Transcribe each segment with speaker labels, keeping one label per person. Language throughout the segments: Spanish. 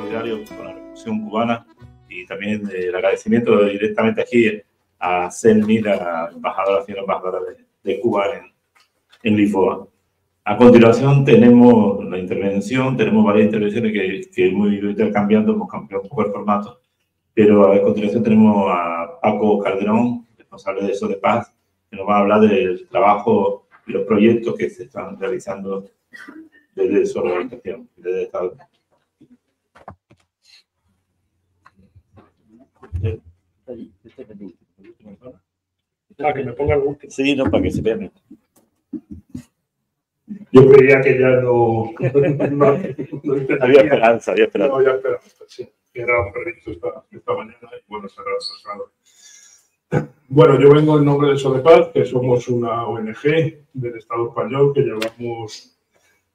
Speaker 1: solidario con la Revolución Cubana y también el agradecimiento directamente aquí a Selmi, la embajadora, señora embajadora de Cuba en Lisboa. A continuación tenemos la intervención, tenemos varias intervenciones que hemos ido intercambiando, hemos cambiado un poco el formato, pero a continuación tenemos a Paco Calderón, responsable de Sodepaz, que nos va a hablar del trabajo y los proyectos que se están realizando desde su organización, desde el Estado.
Speaker 2: Que me ponga el último.
Speaker 1: Sí, no, para que se vea.
Speaker 2: Yo creía que ya no
Speaker 1: Había esperanza, había esperanza.
Speaker 2: No había esperanza, sí. Era un perrito esta mañana y bueno, se ha retrasado. Bueno, yo vengo en nombre de Sodepaz, que somos una ONG del Estado español que llevamos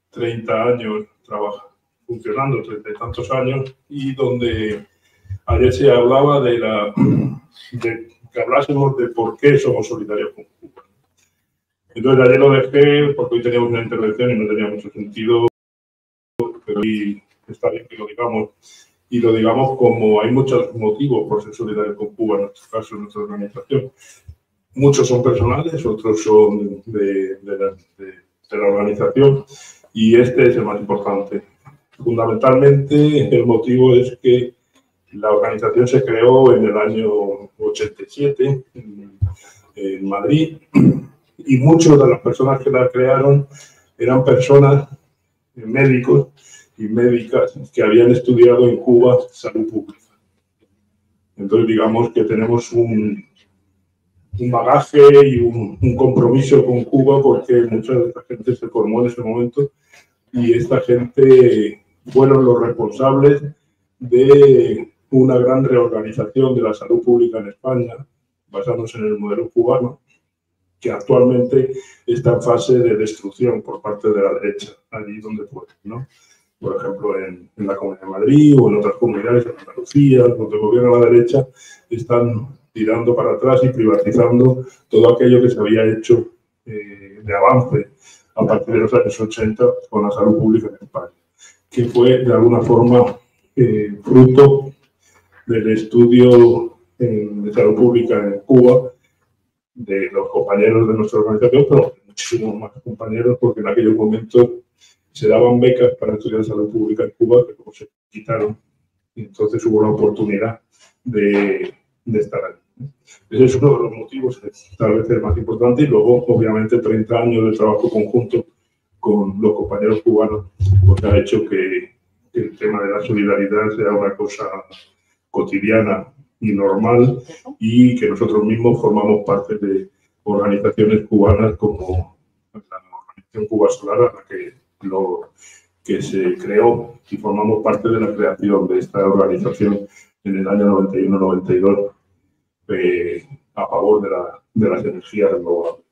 Speaker 2: 30 años funcionando, 30 y tantos años, y donde ayer se hablaba de que hablásemos de por qué somos solidarios con Cuba. Entonces ayer lo dejé porque hoy teníamos una intervención y no tenía mucho sentido, pero hoy está bien que lo digamos. Y lo digamos como hay muchos motivos por ser solidarios con Cuba, en nuestro caso, en nuestra organización. Muchos son personales, otros son de la organización, y este es el más importante. Fundamentalmente, el motivo es que la organización se creó en el año 87 en Madrid, y muchas de las personas que la crearon eran personas, médicos y médicas, que habían estudiado en Cuba salud pública. Entonces, digamos que tenemos un bagaje y un compromiso con Cuba, porque mucha de esta gente se formó en ese momento, y esta gente fueron los responsables de una gran reorganización de la salud pública en España, basándose en el modelo cubano, que actualmente está en fase de destrucción por parte de la derecha, allí donde puede, ¿no? Por ejemplo, en la Comunidad de Madrid o en otras comunidades, en Andalucía, donde gobierna la derecha, están tirando para atrás y privatizando todo aquello que se había hecho de avance a partir de los años 80 con la salud pública en España, que fue de alguna forma fruto del estudio de salud pública en Cuba de los compañeros de nuestra organización, pero muchísimos más compañeros, porque en aquellos momentos se daban becas para estudiar salud pública en Cuba, que como se quitaron, y entonces hubo la oportunidad de estar ahí. Ese es uno de los motivos, tal vez el más importante, y luego, obviamente, 30 años de trabajo conjunto con los compañeros cubanos, porque ha hecho que el tema de la solidaridad sea una cosa cotidiana y normal, y que nosotros mismos formamos parte de organizaciones cubanas como la organización Cuba Solar, a la que se creó, y formamos parte de la creación de esta organización en el año 91-92 a favor de las energías renovables.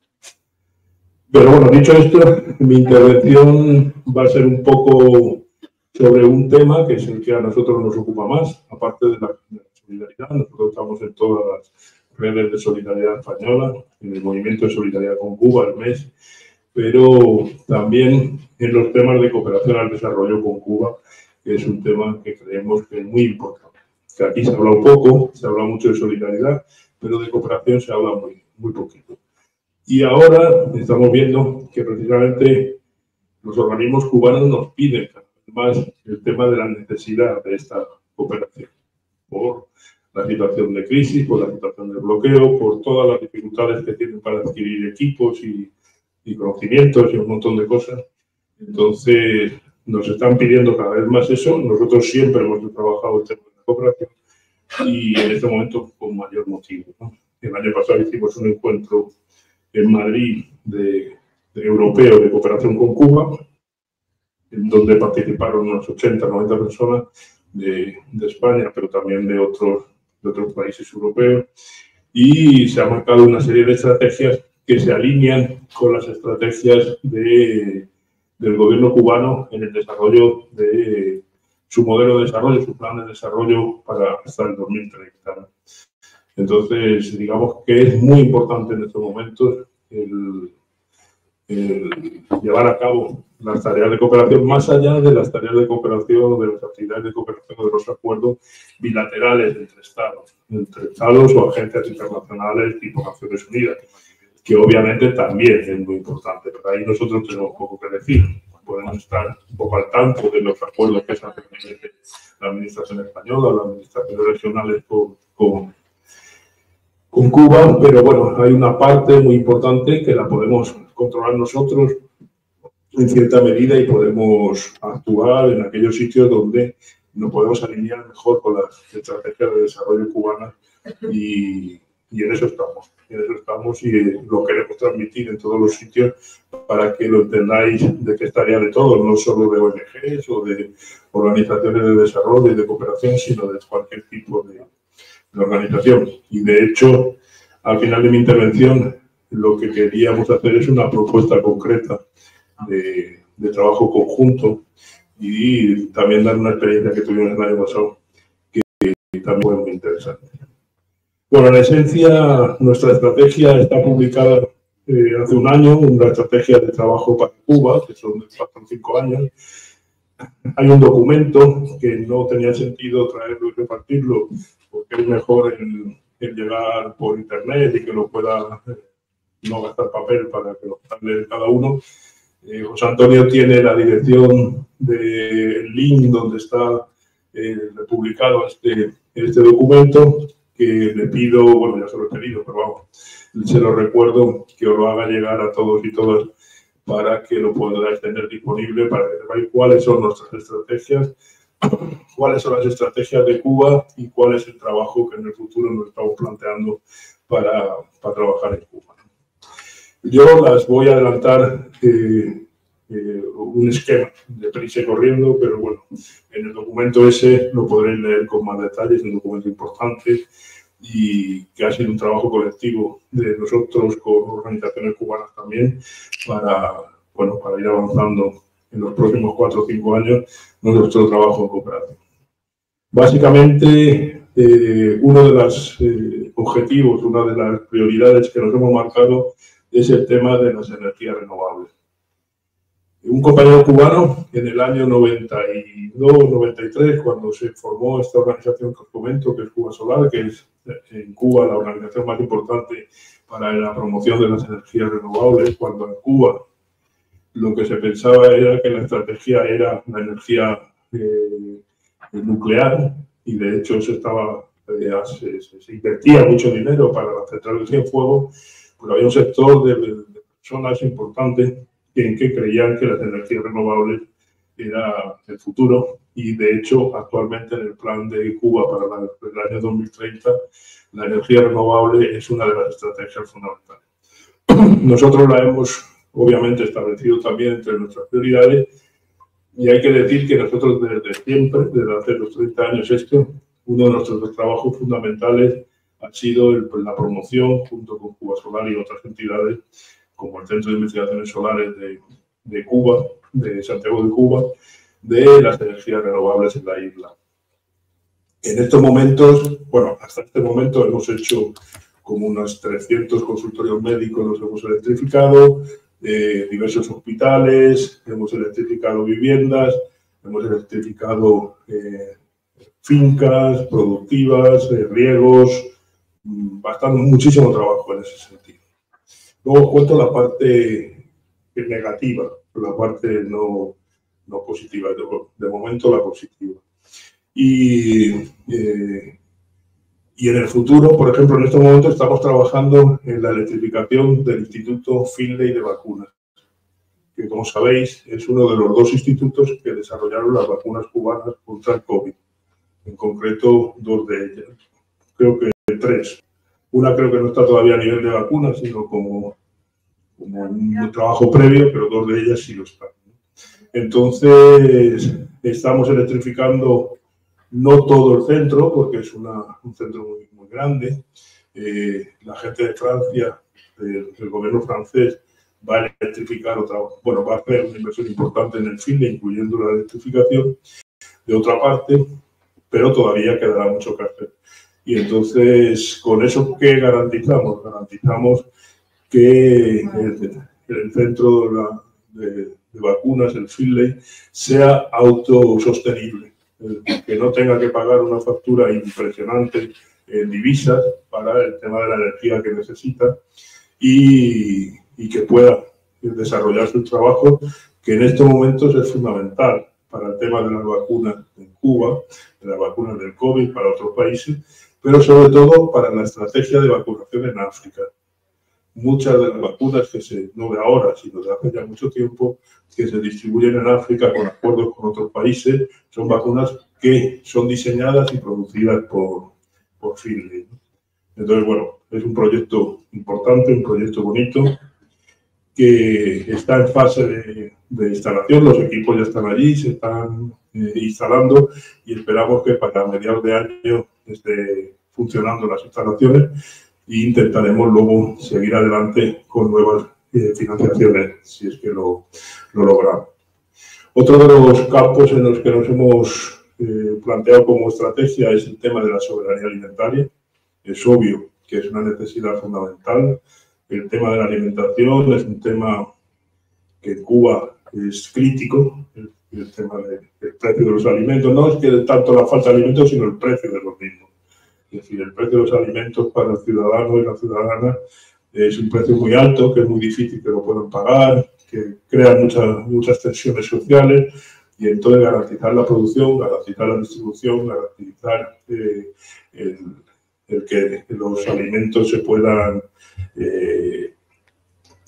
Speaker 2: Pero bueno, dicho esto, mi intervención va a ser un poco sobre un tema que es el que a nosotros nos ocupa más, aparte de la solidaridad. Nosotros estamos en todas las redes de solidaridad española, en el movimiento de solidaridad con Cuba, el MES, pero también en los temas de cooperación al desarrollo con Cuba, que es un tema que creemos que es muy importante. Que aquí se habla un poco, se habla mucho de solidaridad, pero de cooperación se habla muy poquito. Y ahora estamos viendo que precisamente los organismos cubanos nos piden más el tema de la necesidad de esta cooperación, por la situación de crisis, por la situación de bloqueo, por todas las dificultades que tienen para adquirir equipos y conocimientos y un montón de cosas. Entonces, nos están pidiendo cada vez más eso. Nosotros siempre hemos trabajado el tema de la cooperación, y en este momento con mayor motivo, ¿no? El año pasado hicimos un encuentro en Madrid de europeo de cooperación con Cuba, en donde participaron unos 80, 90 personas de España, pero también de otros países europeos, y se ha marcado una serie de estrategias que se alinean con las estrategias del gobierno cubano en el desarrollo de su modelo de desarrollo, su plan de desarrollo para hasta el 2030. Entonces, digamos que es muy importante en estos momentos el llevar a cabo las tareas de cooperación, más allá de las tareas de cooperación, de las actividades de cooperación o de los acuerdos bilaterales entre Estados o agencias internacionales tipo Naciones Unidas, que obviamente también es muy importante, pero ahí nosotros tenemos poco que decir. Podemos estar un poco al tanto de los acuerdos que se hacen entre la Administración española o las administraciones regionales con Cuba, pero bueno, hay una parte muy importante que la podemos controlar nosotros en cierta medida y podemos actuar en aquellos sitios donde nos podemos alinear mejor con las estrategias de desarrollo cubanas y en eso estamos. Y lo queremos transmitir en todos los sitios para que lo entendáis de que es tarea de todos, no solo de ONGs o de organizaciones de desarrollo y de cooperación, sino de cualquier tipo de organización. Y de hecho, al final de mi intervención, lo que queríamos hacer es una propuesta concreta de trabajo conjunto y también dar una experiencia que tuvimos el año pasado, que también fue muy interesante. Bueno, en esencia, nuestra estrategia está publicada hace un año, una estrategia de trabajo para Cuba, que son de 4 o 5 años. Hay un documento que no tenía sentido traerlo y repartirlo, porque es mejor el llegar por internet y que lo pueda no gastar papel para que lo pueda leer cada uno. José Antonio tiene la dirección del link donde está publicado este documento, que le pido, bueno, ya se lo he pedido, pero vamos, se lo recuerdo que os lo haga llegar a todos y todas para que lo podáis tener disponible, para que sepáis cuáles son nuestras estrategias, cuáles son las estrategias de Cuba y cuál es el trabajo que en el futuro nos estamos planteando para trabajar en Cuba. Yo las voy a adelantar un esquema de prisa y corriendo, pero bueno, en el documento ese lo podréis leer con más detalles, es un documento importante y que ha sido un trabajo colectivo de nosotros con organizaciones cubanas también para ir avanzando en los próximos 4 o 5 años nuestro trabajo en cooperación. Básicamente, uno de los objetivos, una de las prioridades que nos hemos marcado es el tema de las energías renovables. Un compañero cubano en el año 92-93, cuando se formó esta organización que os comento, que es Cuba Solar, que es en Cuba la organización más importante para la promoción de las energías renovables, cuando en Cuba lo que se pensaba era que la estrategia era la energía nuclear, y de hecho se invertía mucho dinero para las centrales de fuego, pero había un sector de personas importantes en que creían que las energías renovables era el futuro, y de hecho actualmente en el plan de Cuba para el año 2030 la energía renovable es una de las estrategias fundamentales. Nosotros la hemos obviamente establecido también entre nuestras prioridades, y hay que decir que nosotros desde siempre, desde hace los 30 años uno de nuestros trabajos fundamentales ha sido la promoción, junto con Cuba Solar y otras entidades, como el Centro de Investigaciones Solares de Cuba, de Santiago de Cuba, de las energías renovables en la isla. En estos momentos, bueno, hasta este momento hemos hecho como unos 300 consultorios médicos, los hemos electrificado, diversos hospitales, hemos electrificado viviendas, hemos electrificado fincas productivas, riegos, muchísimo trabajo en ese sentido. Luego cuento la parte negativa, la parte no positiva, de momento la positiva. Y en el futuro, por ejemplo, en este momento estamos trabajando en la electrificación del Instituto Finlay de Vacunas, que como sabéis es uno de los 2 institutos que desarrollaron las vacunas cubanas contra el COVID. En concreto, 2 de ellas. Creo que 3. Una creo que no está todavía a nivel de vacunas, sino como un trabajo previo, pero 2 de ellas sí lo están. Entonces, estamos electrificando no todo el centro, porque es un centro muy, muy grande. La gente de Francia, el gobierno francés, va a electrificar va a hacer una inversión importante en el FINE, incluyendo la electrificación de otra parte, pero todavía quedará mucho que hacer. Y entonces, ¿con eso qué garantizamos? Garantizamos que el centro de vacunas, el Finlay, sea autosostenible, que no tenga que pagar una factura impresionante en divisas para el tema de la energía que necesita y que pueda desarrollar su trabajo, que en estos momentos es fundamental para el tema de las vacunas en Cuba, de las vacunas del COVID para otros países, pero sobre todo para la estrategia de vacunación en África. Muchas de las vacunas no de ahora, sino de hace ya mucho tiempo, que se distribuyen en África con acuerdos con otros países, son vacunas que son diseñadas y producidas por Finlay. Entonces, bueno, es un proyecto importante, un proyecto bonito, que está en fase de instalación. Los equipos ya están allí, se están instalando y esperamos que para mediados de año esté funcionando las instalaciones e intentaremos luego seguir adelante con nuevas financiaciones, si es que lo logramos. Otro de los campos en los que nos hemos planteado como estrategia es el tema de la soberanía alimentaria. Es obvio que es una necesidad fundamental. El tema de la alimentación es un tema que en Cuba es crítico, el tema del precio de los alimentos. No es que tanto la falta de alimentos, sino el precio de los mismos. Es decir, el precio de los alimentos para el ciudadano y la ciudadana es un precio muy alto, que es muy difícil que lo puedan pagar, que crea muchas tensiones sociales, y entonces garantizar la producción, garantizar la distribución, garantizar el que los alimentos se puedan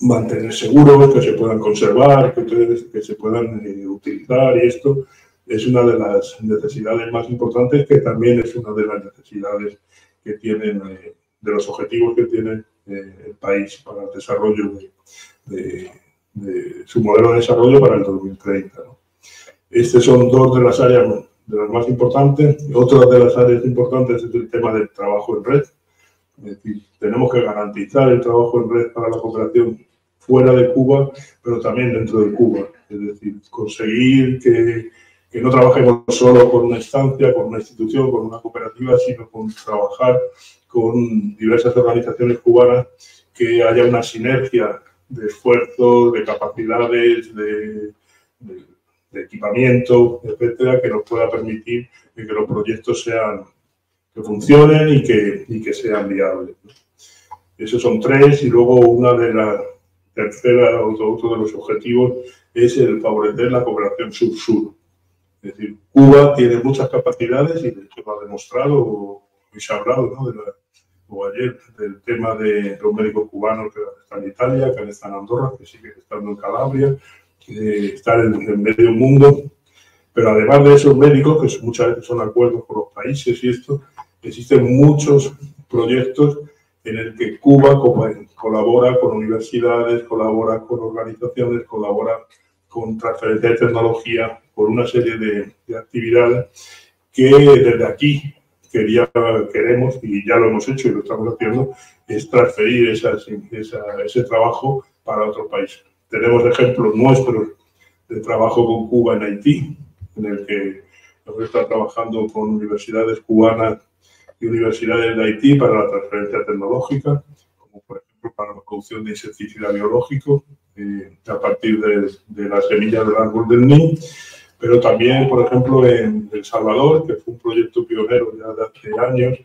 Speaker 2: mantener seguros, que se puedan conservar, que se puedan utilizar, y esto es una de las necesidades más importantes, que también es una de las necesidades que tienen, de los objetivos que tiene el país para el desarrollo de su modelo de desarrollo para el 2030, ¿no? Estas son dos de las áreas de las más importantes. Otra de las áreas importantes es el tema del trabajo en red. Es decir, tenemos que garantizar el trabajo en red para la cooperación fuera de Cuba, pero también dentro de Cuba. Es decir, conseguir que no trabajemos solo con una instancia, con una institución, con una cooperativa, sino con trabajar con diversas organizaciones cubanas, que haya una sinergia de esfuerzos, de capacidades, de equipamiento, etcétera, que nos pueda permitir que los proyectos que funcionen y que sean viables. Esos son tres, y luego una de la tercera, otro de los objetivos es el favorecer la cooperación sur-sur. Es decir, Cuba tiene muchas capacidades y de hecho lo ha demostrado, y se ha hablado, ¿no?, o ayer, del tema de los médicos cubanos que están en Italia, que están en Andorra, que siguen estando en Calabria, que están en medio mundo. Pero además de esos médicos, que muchas veces son acuerdos con los países y esto, existen muchos proyectos en el que Cuba colabora con universidades, colabora con organizaciones, colabora con transferencia de tecnología, por una serie de actividades que desde aquí queremos, y ya lo hemos hecho y lo estamos haciendo, es transferir ese trabajo para otros países. Tenemos ejemplos nuestros de trabajo con Cuba en Haití, en el que hemos estado trabajando con universidades cubanas y universidades de Haití para la transferencia tecnológica, como por ejemplo para la producción de insecticida biológico a partir de las semillas del árbol del NIM, pero también, por ejemplo, en El Salvador, que fue un proyecto pionero ya de hace años,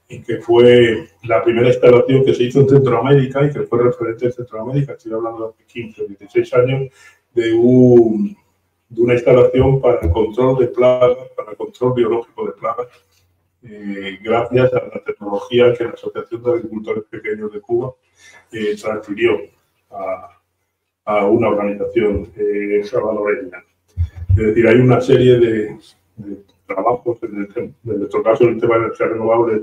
Speaker 2: y que fue la primera instalación que se hizo en Centroamérica y que fue referente en Centroamérica, estoy hablando de hace 15 o 16 años, de una instalación para el control de plagas, para el control biológico de plagas, gracias a la tecnología que la Asociación de Agricultores Pequeños de Cuba transfirió a una organización salvadoreña. Es decir, hay una serie de trabajos, en nuestro caso, en el tema de energías renovables,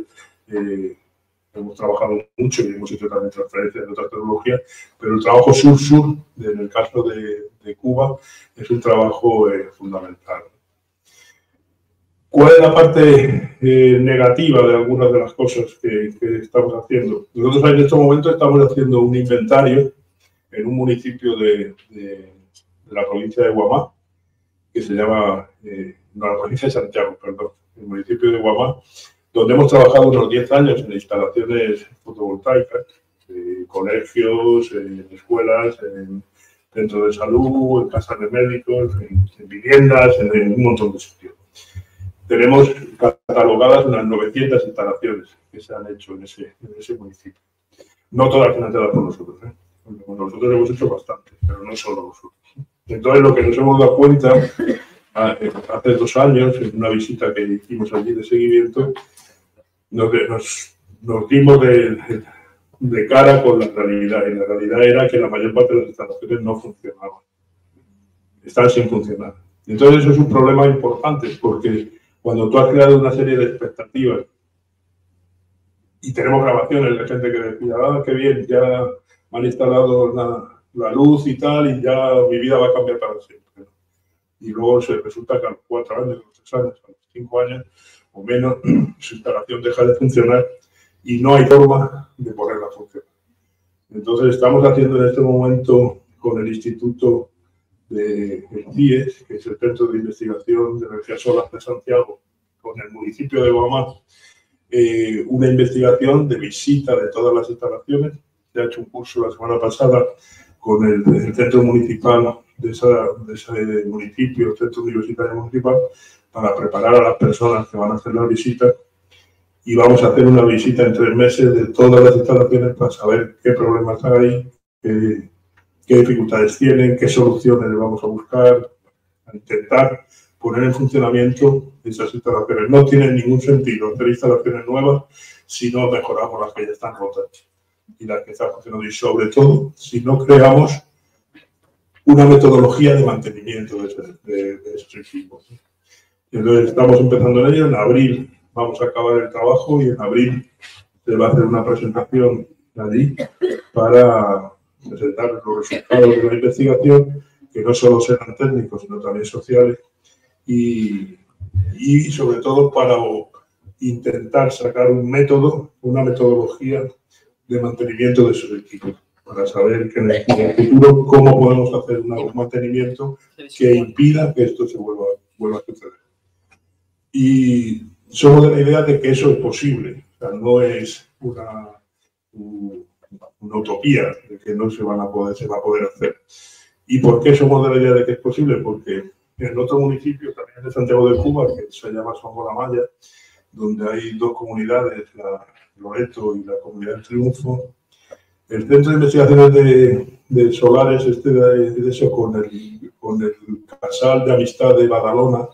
Speaker 2: hemos trabajado mucho y hemos hecho también transferencias de otras tecnologías, pero el trabajo sur-sur, en el caso de Cuba, es un trabajo fundamental. ¿Cuál es la parte negativa de algunas de las cosas que estamos haciendo? Nosotros en este momento estamos haciendo un inventario en un municipio de la provincia de Guamá, que se llama, la provincia de Santiago, perdón, el municipio de Guamá, donde hemos trabajado unos 10 años en instalaciones fotovoltaicas, colegios, en escuelas, en dentro de salud, en casas de médicos, en viviendas, en un montón de sitios. Tenemos catalogadas unas 900 instalaciones que se han hecho en ese municipio. No todas financiadas por nosotros, ¿eh? Nosotros hemos hecho bastante, pero no solo nosotros. Entonces, lo que nos hemos dado cuenta hace 2 años, en una visita que hicimos allí de seguimiento, nos dimos de cara con la realidad. Y la realidad era que la mayor parte de las instalaciones no funcionaban. Están sin funcionar. Entonces, eso es un problema importante, porque cuando tú has creado una serie de expectativas, y tenemos grabaciones de gente que decía, qué bien, ya me han instalado la luz y tal, y ya mi vida va a cambiar para siempre. Y luego resulta que a los 4 años, a los 3 años, a los 5 años o menos, su instalación deja de funcionar y no hay forma de ponerla a funcionar. Entonces, estamos haciendo en este momento con el Instituto del CIES, que es el Centro de Investigación de Energías Solares de Santiago, con el municipio de Guamá, una investigación de visita de todas las instalaciones. Se ha hecho un curso la semana pasada con el centro municipal de ese municipio, el centro universitario municipal, para preparar a las personas que van a hacer la visita. Y vamos a hacer una visita en 3 meses de todas las instalaciones para saber qué problemas hay, qué dificultades tienen, qué soluciones le vamos a buscar, a intentar poner en funcionamiento esas instalaciones. No tiene ningún sentido hacer instalaciones nuevas si no mejoramos las que ya están rotas y las que están funcionando. Y sobre todo, si no creamos una metodología de mantenimiento de esos equipos. Entonces, estamos empezando en ello. En abril vamos a acabar el trabajo y en abril se va a hacer una presentación allí para presentar los resultados de la investigación, que no solo serán técnicos, sino también sociales, y sobre todo para intentar sacar un método, una metodología de mantenimiento de esos equipos, para saber que en el futuro cómo podemos hacer un mantenimiento que impida que esto se vuelva a suceder. Y somos de la idea de que eso es posible, o sea, no es una utopía de que no se va a poder hacer. ¿Y por qué somos de la idea de que es posible? Porque en otro municipio, también de Santiago de Cuba, que se llama Songolamaya, donde hay 2 comunidades, la Loreto y la comunidad del Triunfo, el Centro de Investigaciones de Solares, de eso, con el Casal de Amistad de Badalona,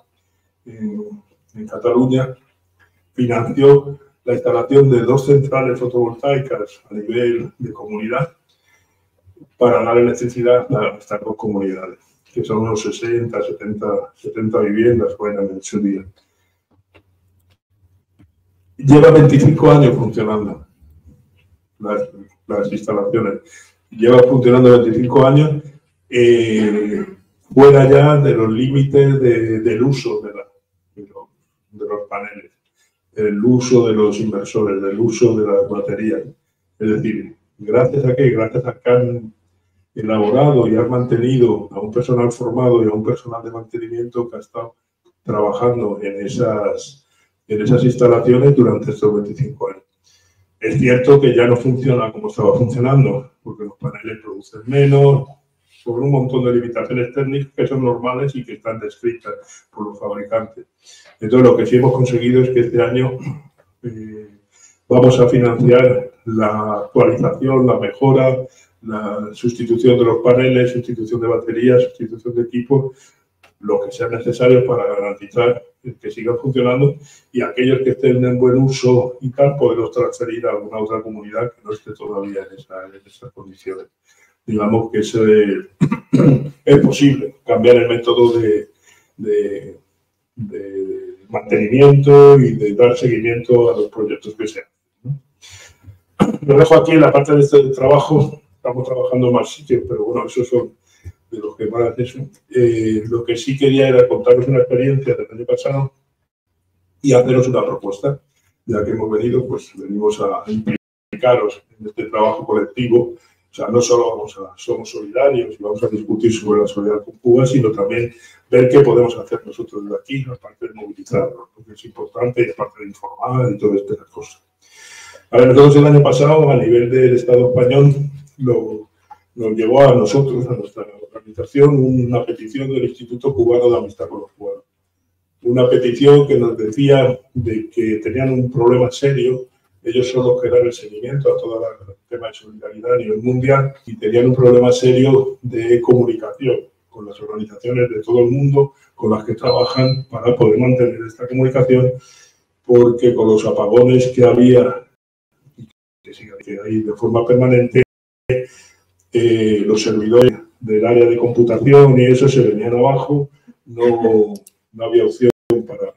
Speaker 2: en Cataluña, financió la instalación de 2 centrales fotovoltaicas a nivel de comunidad para dar electricidad a estas 2 comunidades, que son unos 60, 70 viviendas buenas en su día. Lleva 25 años funcionando las instalaciones. Lleva funcionando 25 años fuera ya de los límites del uso de los paneles, del uso de los inversores, del uso de las baterías. Es decir, gracias a que han elaborado y han mantenido a un personal formado y a un personal de mantenimiento que ha estado trabajando en esas instalaciones durante estos 25 años. Es cierto que ya no funciona como estaba funcionando, porque los paneles producen menos, por un montón de limitaciones técnicas que son normales y que están descritas por los fabricantes. Entonces, lo que sí hemos conseguido es que este año vamos a financiar la actualización, la mejora, la sustitución de los paneles, sustitución de baterías, sustitución de equipos, lo que sea necesario para garantizar que sigan funcionando, y aquellos que estén en buen uso y tal, poderlos transferir a alguna otra comunidad que no esté todavía en esas condiciones. Digamos que es posible cambiar el método de mantenimiento y de dar seguimiento a los proyectos que sean. Lo dejo aquí en la parte de este trabajo. Estamos trabajando en más sitios, pero bueno, esos son de los que más eso. Lo que sí quería era contaros una experiencia del año pasado y haceros una propuesta. Ya que hemos venido, pues venimos a implicaros en este trabajo colectivo. O sea, no solo somos solidarios y vamos a discutir sobre la solidaridad con Cuba, sino también ver qué podemos hacer nosotros desde aquí, aparte de movilizarnos, porque es importante, y aparte de informar y todas estas cosas. A ver, nosotros el año pasado, a nivel del Estado español, nos llevó a nosotros, a nuestra organización, una petición del Instituto Cubano de Amistad con los Cubanos. Una petición que nos decía de que tenían un problema serio, ellos son los que dan el seguimiento a todo el tema de solidaridad a nivel mundial, y tenían un problema serio de comunicación con las organizaciones de todo el mundo con las que trabajan para poder mantener esta comunicación, porque con los apagones que había y que sigue ahí de forma permanente, los servidores del área de computación y eso se venían abajo, no había opción para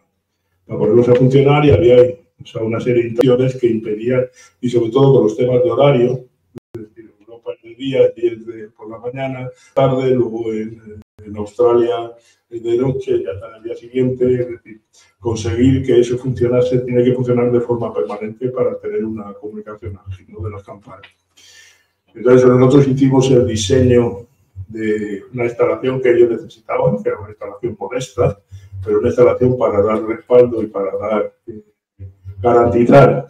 Speaker 2: ponerlos a funcionar, y había, o sea, una serie de intenciones que impedían, y sobre todo con los temas de horario, es decir, en Europa es de día, 10 por la mañana, tarde, luego en Australia de noche, ya hasta el día siguiente, es decir, conseguir que eso funcionase, tiene que funcionar de forma permanente para tener una comunicación ágil, ¿no?, de las campañas. Entonces nosotros hicimos el diseño de una instalación que ellos necesitaban, que era una instalación modesta, pero una instalación para dar respaldo y para garantizar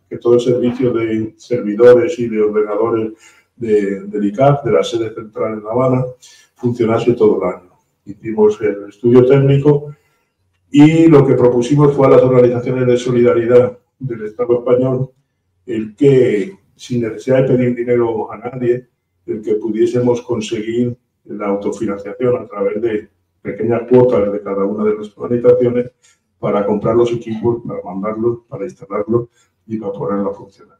Speaker 2: que todo el servicio de servidores y de ordenadores del ICAP, de la sede central en La Habana, funcionase todo el año. Hicimos el estudio técnico y lo que propusimos fue a las organizaciones de solidaridad del Estado español el que, sin necesidad de pedir dinero a nadie, el que pudiésemos conseguir la autofinanciación a través de pequeñas cuotas de cada una de las organizaciones para comprar los equipos, para mandarlos, para instalarlos y para ponerlos a funcionar.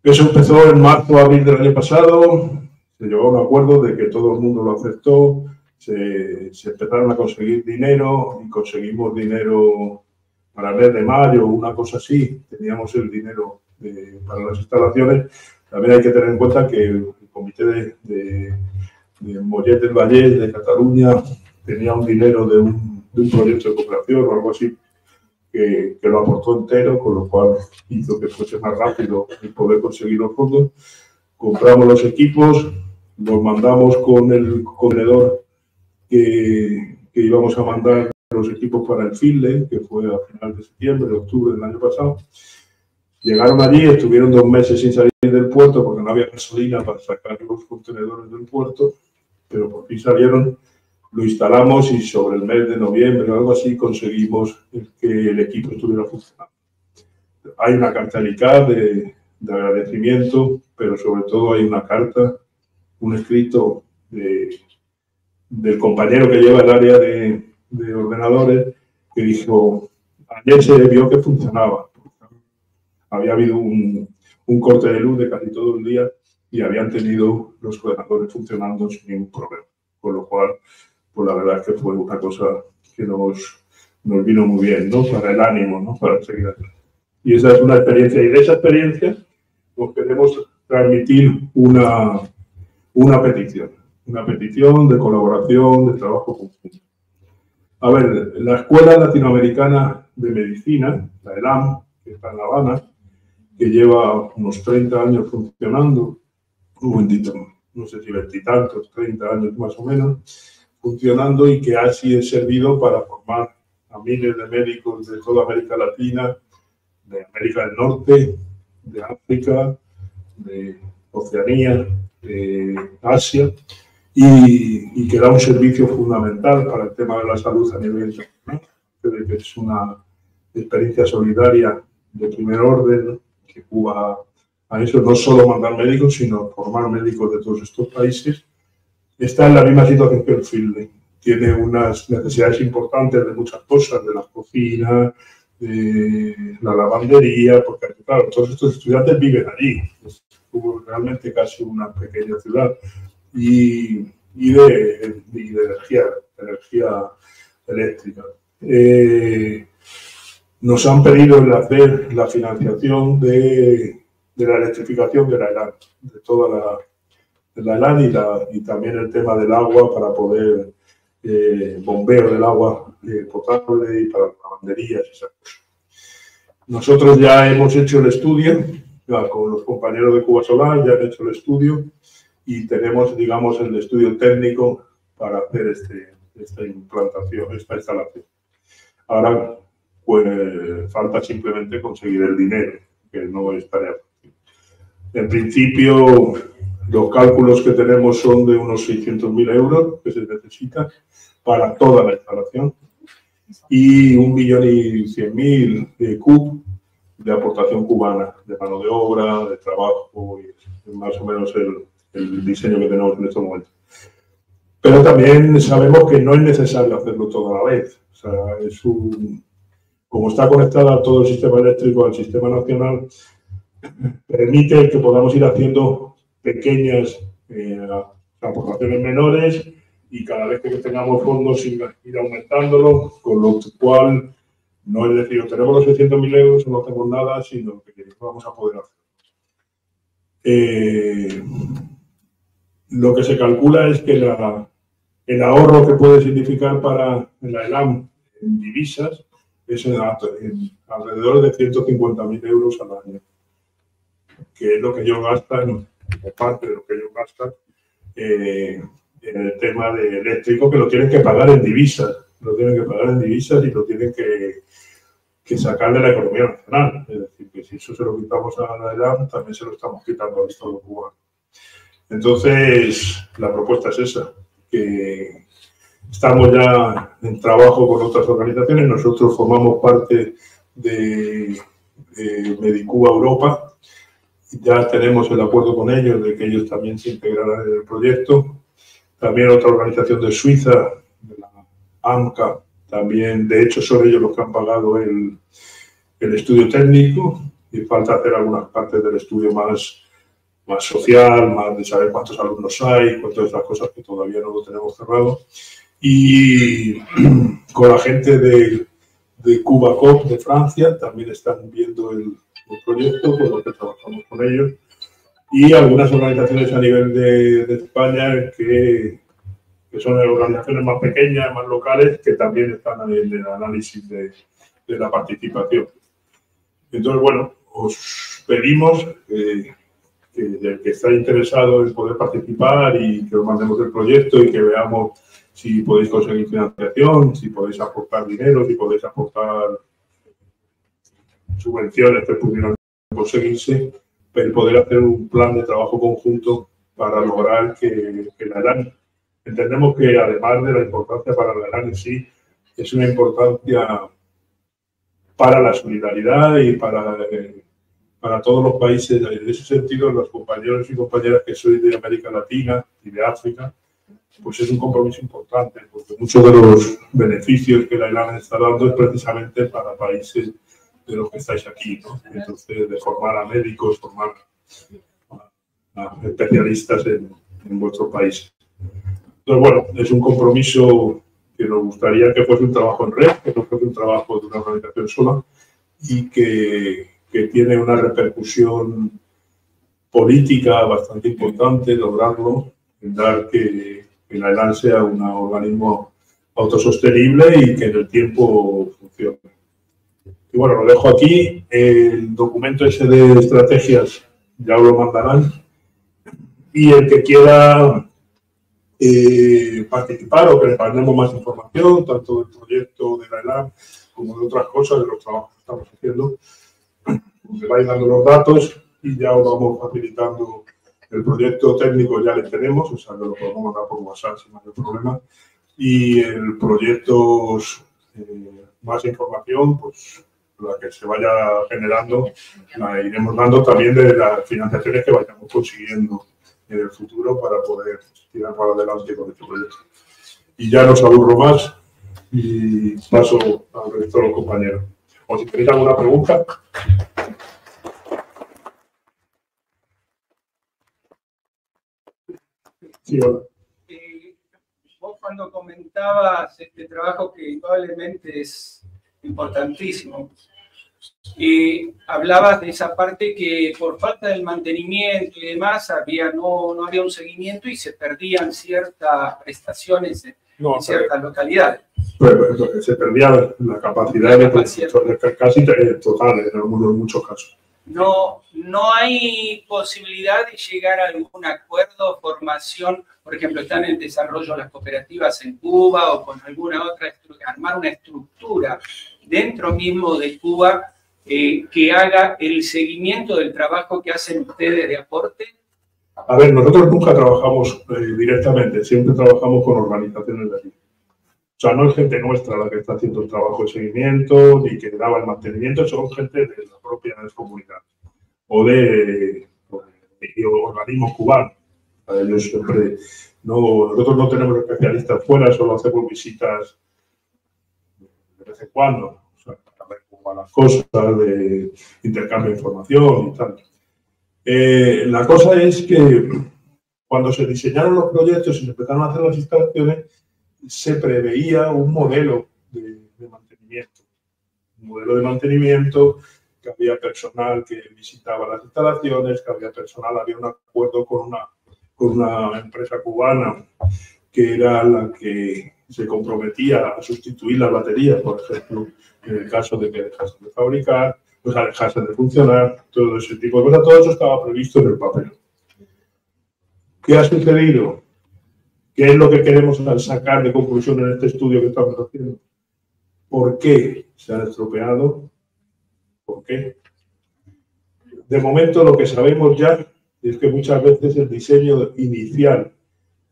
Speaker 2: Eso empezó en marzo o abril del año pasado, se llegó a un acuerdo de que todo el mundo lo aceptó, se empezaron a conseguir dinero y conseguimos dinero para el mes de mayo, una cosa así, teníamos el dinero para las instalaciones. También hay que tener en cuenta que el comité de Mollet del Vallès de Cataluña tenía un dinero de un proyecto de cooperación o algo así que lo aportó entero, con lo cual hizo que fuese más rápido el poder conseguir los fondos. Compramos los equipos, los mandamos con el contenedor que íbamos a mandar los equipos para el Finley, que fue a finales de septiembre, octubre del año pasado. Llegaron allí, estuvieron 2 meses sin salir del puerto porque no había gasolina para sacar los contenedores del puerto, pero por fin salieron, lo instalamos y sobre el mes de noviembre o algo así conseguimos que el equipo estuviera funcionando. Hay una carta del ICAP de agradecimiento, pero sobre todo hay una carta, un escrito del compañero que lleva el área de ordenadores, que dijo: ayer se vio que funcionaba. Había habido un corte de luz de casi todo el día y habían tenido los ordenadores funcionando sin ningún problema. Con lo cual, pues la verdad es que fue una cosa que nos vino muy bien, ¿no?, para el ánimo, ¿no?, para seguir adelante. Y esa es una experiencia, y de esa experiencia nos queremos transmitir una petición de colaboración, de trabajo conjunto. A ver, la Escuela Latinoamericana de Medicina, la ELAM, que está en La Habana, que lleva unos 30 años funcionando, un momentito, no sé si 20 y tantos, 30 años más o menos, funcionando, y que ha sido servido para formar a miles de médicos de toda América Latina, de América del Norte, de África, de Oceanía, de Asia, y que da un servicio fundamental para el tema de la salud a nivel internacional. Creo que es una experiencia solidaria de primer orden, que Cuba a eso, no solo mandar médicos, sino formar médicos de todos estos países. Está en la misma situación que el Finley. Tiene unas necesidades importantes de muchas cosas, de la cocina, de la lavandería, porque claro, todos estos estudiantes viven allí. Es realmente casi una pequeña ciudad. Y de energía eléctrica. Nos han pedido el hacer la financiación de la electrificación de la ELAN, de toda la ELAN, y también el tema del agua para poder bombeo del agua potable y para lavanderías y esas cosas. Nosotros ya hemos hecho el estudio, con los compañeros de Cuba Solar ya han hecho el estudio, y tenemos, digamos, el estudio técnico para hacer esta implantación, esta instalación. Ahora, pues falta simplemente conseguir el dinero, que no es tarea fácil. En principio, Los cálculos que tenemos son de unos 600.000 euros que se necesitan para toda la instalación y 1.100.000 CUP de aportación cubana, de mano de obra, de trabajo, y más o menos el diseño que tenemos en estos momentos. Pero también sabemos que no es necesario hacerlo todo a la vez. O sea, como está conectada todo el sistema eléctrico al sistema nacional, permite que podamos ir haciendo pequeñas aportaciones menores y cada vez que tengamos fondos ir aumentándolo, con lo cual no es decir, tenemos los 600.000 euros o no hacemos nada, sino que vamos a poder hacer. Lo que se calcula es que el ahorro que puede significar para la ELAM en divisas es alrededor de 150.000 euros al año, que es lo que ellos gastan, o parte de lo que ellos gastan, en el tema de eléctrico, que lo tienen que pagar en divisas. Lo tienen que pagar en divisas y lo tienen que sacar de la economía nacional. Es decir, que si eso se lo quitamos a la ELAM, también se lo estamos quitando al Estado cubano. Entonces, la propuesta es esa, que estamos ya en trabajo con otras organizaciones. Nosotros formamos parte de Medicuba Europa. Ya tenemos el acuerdo con ellos de que ellos también se integrarán en el proyecto. También otra organización de Suiza, de la AMCA, también, de hecho, son ellos los que han pagado el estudio técnico y falta hacer algunas partes del estudio más social, más de saber cuántos alumnos hay, con todas estas cosas que todavía no lo tenemos cerrado. Y con la gente de Cuba COP de Francia también están viendo el proyecto, con lo que trabajamos con ellos. Y algunas organizaciones a nivel de España que son organizaciones más pequeñas, más locales, que también están en el análisis de la participación. Entonces, bueno, os pedimos que el que está interesado en poder participar y que os mandemos el proyecto y que veamos si podéis conseguir financiación, si podéis aportar dinero, si podéis aportar subvenciones que pudieran conseguirse, pero poder hacer un plan de trabajo conjunto para lograr que la ELAN, entendemos que además de la importancia para la ELAN en sí, es una importancia para la solidaridad y para todos los países. En ese sentido, los compañeros y compañeras que sois de América Latina y de África, pues es un compromiso importante, porque muchos de los beneficios que la ELAN está dando es precisamente para países de los que estáis aquí, ¿no? Entonces, de formar a médicos, formar a especialistas en vuestro país. Entonces, bueno, es un compromiso que nos gustaría que fuese un trabajo en red, que no fuese un trabajo de una organización sola y que tiene una repercusión política bastante importante lograrlo, en dar que la ELAN sea un organismo autosostenible y que en el tiempo funcione. Y bueno, lo dejo aquí. El documento ese de estrategias ya os lo mandarán. Y el que quiera participar o que le mandemos más información, tanto del proyecto de la ELAN como de otras cosas, de los trabajos que estamos haciendo, me vais dando los datos y ya os vamos facilitando. El proyecto técnico ya le tenemos, o sea que lo podemos mandar por WhatsApp sin mayor problema. Y el proyecto, más información, pues la que se vaya generando, la iremos dando también de las financiaciones que vayamos consiguiendo en el futuro para poder tirar para adelante con este proyecto. Y ya no os aburro más y paso al resto de los compañeros. O si tenéis alguna pregunta. Sí, hola.
Speaker 3: Vos cuando comentabas este trabajo que indudablemente es importantísimo, hablabas de esa parte que por falta del mantenimiento y demás no había un seguimiento y se perdían ciertas prestaciones en ciertas localidades.
Speaker 2: Pues, se perdía la capacidad de casi total en muchos casos.
Speaker 3: No hay posibilidad de llegar a algún acuerdo, formación, por ejemplo, están en desarrollo las cooperativas en Cuba o con alguna otra, armar una estructura dentro mismo de Cuba que haga el seguimiento del trabajo que hacen ustedes de aporte.
Speaker 2: A ver, nosotros nunca trabajamos directamente, siempre trabajamos con organizaciones de aquí. O sea, no es gente nuestra la que está haciendo el trabajo de seguimiento, ni que daba el mantenimiento, son gente de la propia comunidad o de organismos cubanos. Ellos siempre, nosotros no tenemos especialistas fuera, solo hacemos visitas de vez en cuando, o sea, para ver cómo van las cosas, de intercambio de información y tal. La cosa es que cuando se diseñaron los proyectos y se empezaron a hacer las instalaciones, se preveía un modelo de mantenimiento. Un modelo de mantenimiento, que había personal que visitaba las instalaciones, que había un acuerdo con una empresa cubana que era la que se comprometía a sustituir las baterías, por ejemplo, en el caso de que dejasen de fabricar, pues a dejarse de funcionar, todo ese tipo de cosas. Todo eso estaba previsto en el papel. ¿Qué ha sucedido? ¿Qué es lo que queremos sacar de conclusión en este estudio que estamos haciendo? ¿Por qué se han estropeado? ¿Por qué? De momento lo que sabemos ya es que muchas veces el diseño inicial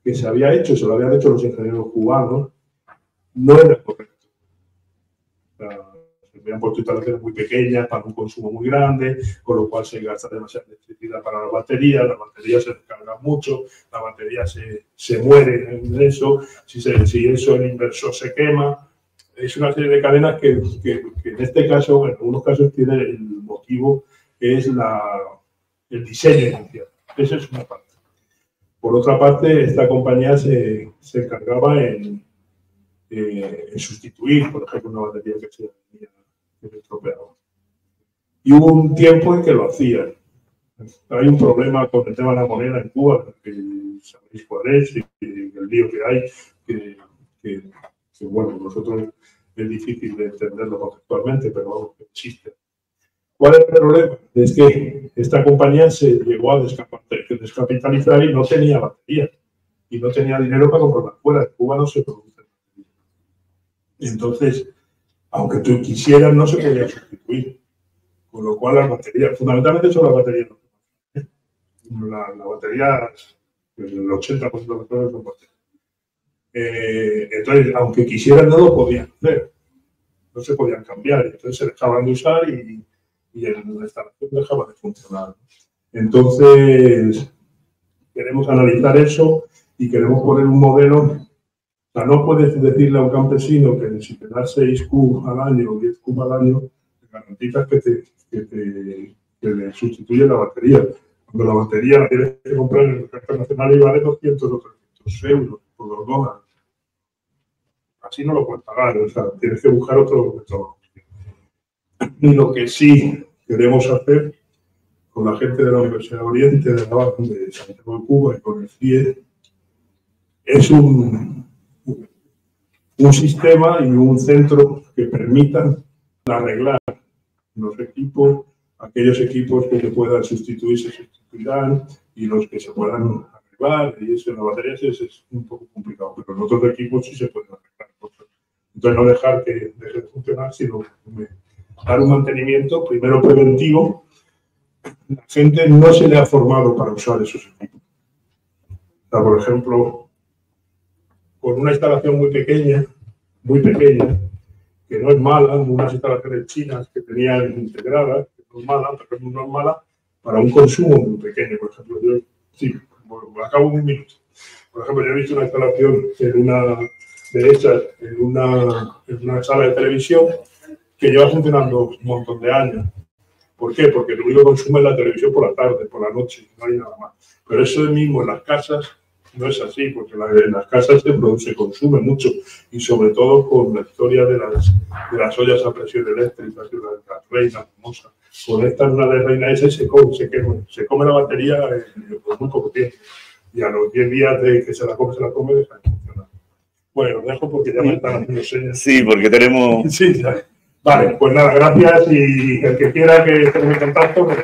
Speaker 2: que se había hecho, se lo habían hecho los ingenieros cubanos, no era correcto. Se habían puesto instalaciones muy pequeñas para un consumo muy grande, con lo cual se gasta demasiada electricidad para las baterías se descargan mucho, la batería se muere en eso, si eso en inversor se quema. Es una serie de cadenas que en este caso, en algunos casos, tiene el motivo, es el diseño inicial. Esa es una parte. Por otra parte, esta compañía se encargaba en sustituir, por ejemplo, una batería que se había estropeado. Y hubo un tiempo en que lo hacían. Hay un problema con el tema de la moneda en Cuba, que sabéis cuál es, y el lío que hay, que bueno, nosotros es difícil de entenderlo conceptualmente, pero vamos, que existe. ¿Cuál es el problema? Es que esta compañía se llegó a descapitalizar y no tenía baterías. Y no tenía dinero para comprarlas fuera. En Cuba no se produce baterías. Entonces, aunque tú quisieras, no se podía sustituir. Con lo cual, las baterías, fundamentalmente son las baterías. La batería, el 80% de las cosas son baterías. Entonces, aunque quisieran, no lo podían hacer. No se podían cambiar. Entonces, se dejaban de usar y la instalación dejaba de funcionar. Entonces, queremos analizar eso y queremos poner un modelo. O sea, no puedes decirle a un campesino que si te das 6 cubos al año o 10 cubos al año, te garantizas que le sustituye la batería. Cuando la batería la tienes que comprar en el mercado nacional y vale 200 o 300 euros por los dólares. Así no lo puedes pagar, o sea, tienes que buscar otro método. Y lo que sí queremos hacer con la gente de la Universidad de Oriente, de Santiago de Cuba y con el CIE, es un sistema y un centro que permitan arreglar los equipos, aquellos equipos que se puedan sustituir se sustituirán y los que se puedan arreglar, y eso en las baterías es un poco complicado, pero en otros equipos sí se pueden arreglar cosas. Entonces no dejar que deje de funcionar, sino dar un mantenimiento, primero preventivo. La gente no se le ha formado para usar esos equipos. O sea, por ejemplo, con una instalación muy pequeña, que no es mala, unas instalaciones chinas que tenían integradas, que no es mala, pero no es mala para un consumo muy pequeño. Por ejemplo, yo, sí, acabo un minuto. Por ejemplo, yo he visto una instalación en una sala de televisión que lleva funcionando un montón de años. ¿Por qué? Porque lo único que consume es la televisión por la tarde, por la noche, no hay nada más. Pero eso mismo en las casas no es así, porque en las casas se consume mucho, y sobre todo con la historia de las ollas a presión eléctrica, de las reinas famosas. Conectan una de reina esa y se come la batería por muy poco tiempo. Y a los 10 días de que se la come, deja de funcionar. Bueno, lo dejo porque ya me están haciendo señas.
Speaker 1: Sí, porque tenemos...
Speaker 2: Sí, ya. Vale, pues nada, gracias, y el que quiera que esté en contacto, pues...